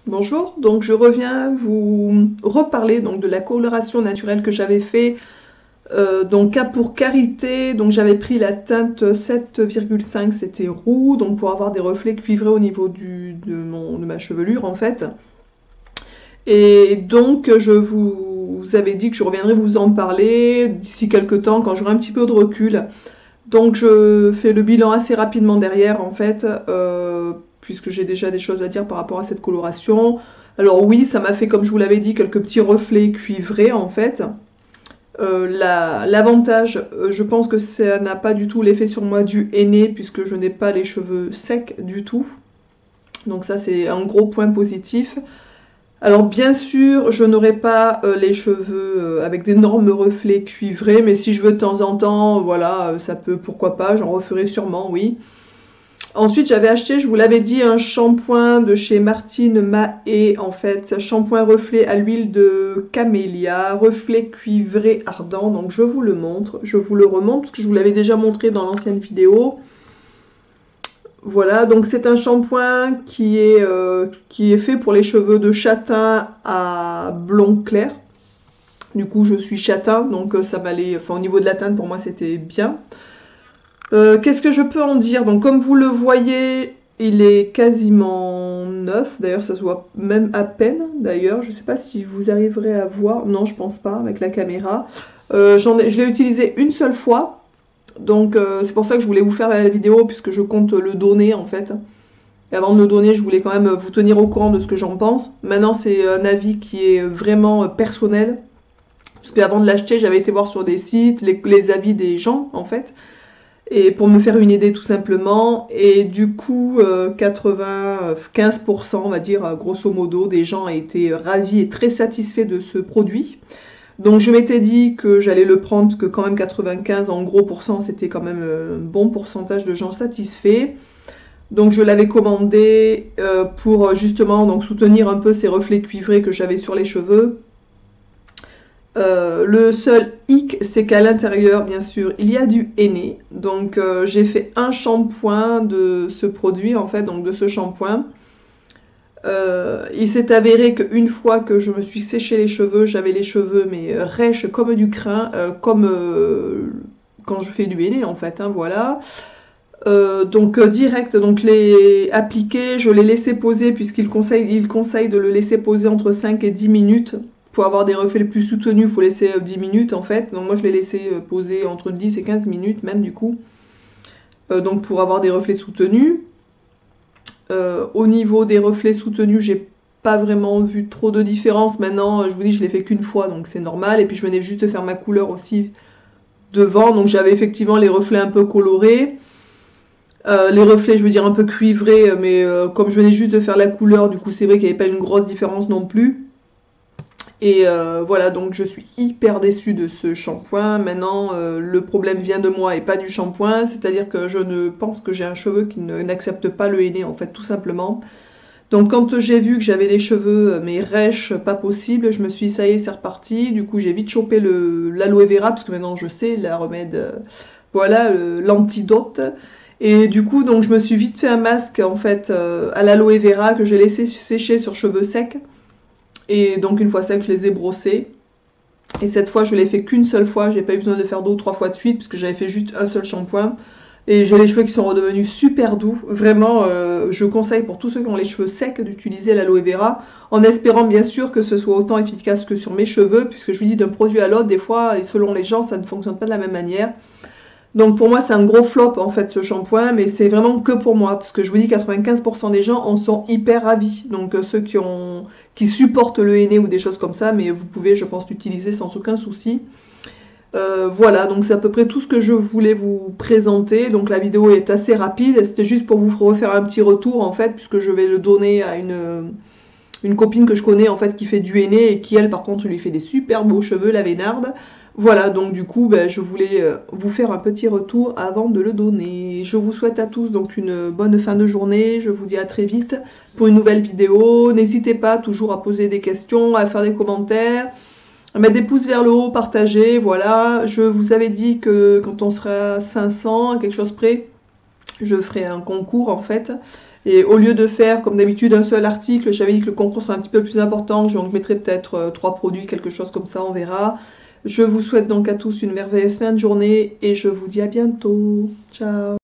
Bonjour, donc je reviens vous reparler donc de la coloration naturelle que j'avais fait donc cas pour Carité. Donc j'avais pris la teinte 7,5, c'était roux, donc pour avoir des reflets cuivrés au niveau de ma chevelure en fait. Et donc vous avais dit que je reviendrai vous en parler d'ici quelques temps quand j'aurai un petit peu de recul. Donc je fais le bilan assez rapidement derrière en fait, puisque j'ai déjà des choses à dire par rapport à cette coloration. Alors oui, ça m'a fait, comme je vous l'avais dit, quelques petits reflets cuivrés en fait. L'avantage, je pense que ça n'a pas du tout l'effet sur moi du henné, puisque je n'ai pas les cheveux secs du tout. Donc ça c'est un gros point positif. Alors bien sûr, je n'aurai pas les cheveux avec d'énormes reflets cuivrés, mais si je veux de temps en temps, voilà, ça peut, pourquoi pas, j'en referai sûrement, oui. Ensuite, j'avais acheté, je vous l'avais dit, un shampoing de chez Martine Mahé, en fait, shampoing reflet à l'huile de camélia, reflet cuivré ardent, donc je vous le montre, je vous le remonte, parce que je vous l'avais déjà montré dans l'ancienne vidéo. Voilà, donc c'est un shampoing qui est fait pour les cheveux de châtain à blond clair. Du coup, je suis châtain, donc ça m'allait, enfin au niveau de la teinte, pour moi, c'était bien. Qu'est-ce que je peux en dire? Donc comme vous le voyez, il est quasiment neuf. D'ailleurs, ça se voit même à peine. D'ailleurs, je ne sais pas si vous arriverez à voir. Non, je pense pas avec la caméra. Je l'ai utilisé une seule fois. Donc c'est pour ça que je voulais vous faire la vidéo puisque je compte le donner en fait. Et avant de le donner, je voulais quand même vous tenir au courant de ce que j'en pense. Maintenant, c'est un avis qui est vraiment personnel. Parce qu'avant de l'acheter, j'avais été voir sur des sites les avis des gens en fait, et pour me faire une idée tout simplement. Et du coup, 95%, on va dire, grosso modo, des gens ont été ravis et très satisfaits de ce produit. Donc je m'étais dit que j'allais le prendre, parce que quand même 95 en gros pourcent, c'était quand même un bon pourcentage de gens satisfaits. Donc je l'avais commandé pour justement donc soutenir un peu ces reflets cuivrés que j'avais sur les cheveux. Le seul hic, c'est qu'à l'intérieur, bien sûr, il y a du henné. Donc, j'ai fait un shampoing de ce produit, en fait, donc de ce shampoing. Il s'est avéré qu'une fois que je me suis séché les cheveux, j'avais les cheveux mais rêches comme du crin, comme quand je fais du henné, en fait, hein, voilà. Donc direct, donc je l'ai appliqué, je l'ai laissé poser il conseille de le laisser poser entre 5 et 10 minutes. Pour avoir des reflets plus soutenus, il faut laisser 10 minutes en fait. Donc moi je l'ai laissé poser entre 10 et 15 minutes même du coup. Donc pour avoir des reflets soutenus. Au niveau des reflets soutenus, j'ai pas vraiment vu trop de différence. Maintenant, je vous dis, je l'ai fait qu'une fois, donc c'est normal. Et puis je venais juste de faire ma couleur aussi devant, donc j'avais effectivement les reflets un peu colorés. Les reflets, je veux dire, un peu cuivrés, mais comme je venais juste de faire la couleur, du coup, c'est vrai qu'il n'y avait pas une grosse différence non plus. Et voilà, donc je suis hyper déçue de ce shampoing. Maintenant, le problème vient de moi et pas du shampoing, c'est-à-dire que je ne pense que j'ai un cheveu qui n'accepte pas le henné, en fait, tout simplement. Donc quand j'ai vu que j'avais les cheveux, mais rêches, pas possible, je me suis dit, ça y est, c'est reparti. Du coup, j'ai vite chopé l'aloe vera, parce que maintenant je sais, la remède, voilà, l'antidote. Et du coup, donc je me suis vite fait un masque en fait à l'aloe vera que j'ai laissé sécher sur cheveux secs. Et donc une fois sec, je les ai brossés. Et cette fois, je l'ai fait qu'une seule fois. J'ai pas eu besoin de faire 2 ou 3 fois de suite parce que j'avais fait juste un seul shampoing. Et j'ai les cheveux qui sont redevenus super doux. Vraiment, je conseille pour tous ceux qui ont les cheveux secs d'utiliser l'aloe vera, en espérant bien sûr que ce soit autant efficace que sur mes cheveux, puisque je vous dis d'un produit à l'autre, des fois, et selon les gens, ça ne fonctionne pas de la même manière. Donc pour moi, c'est un gros flop en fait ce shampoing, mais c'est vraiment que pour moi, parce que je vous dis 95% des gens en sont hyper ravis. Donc ceux qui supportent le henné ou des choses comme ça, mais vous pouvez, je pense, l'utiliser sans aucun souci. Voilà, donc c'est à peu près tout ce que je voulais vous présenter. Donc la vidéo est assez rapide, c'était juste pour vous refaire un petit retour en fait, puisque je vais le donner à une copine que je connais en fait qui fait du henné et qui elle par contre lui fait des super beaux cheveux, la Vénarde. Voilà, donc du coup je voulais vous faire un petit retour avant de le donner. Je vous souhaite à tous donc une bonne fin de journée, je vous dis à très vite pour une nouvelle vidéo. N'hésitez pas toujours à poser des questions, à faire des commentaires, à mettre des pouces vers le haut, partager, voilà. Je vous avais dit que quand on sera à 500, à quelque chose près, je ferai un concours en fait. Et au lieu de faire, comme d'habitude, un seul article, j'avais dit que le concours serait un petit peu plus important, je mettrai peut-être 3 produits, quelque chose comme ça, on verra. Je vous souhaite donc à tous une merveilleuse fin de journée et je vous dis à bientôt. Ciao!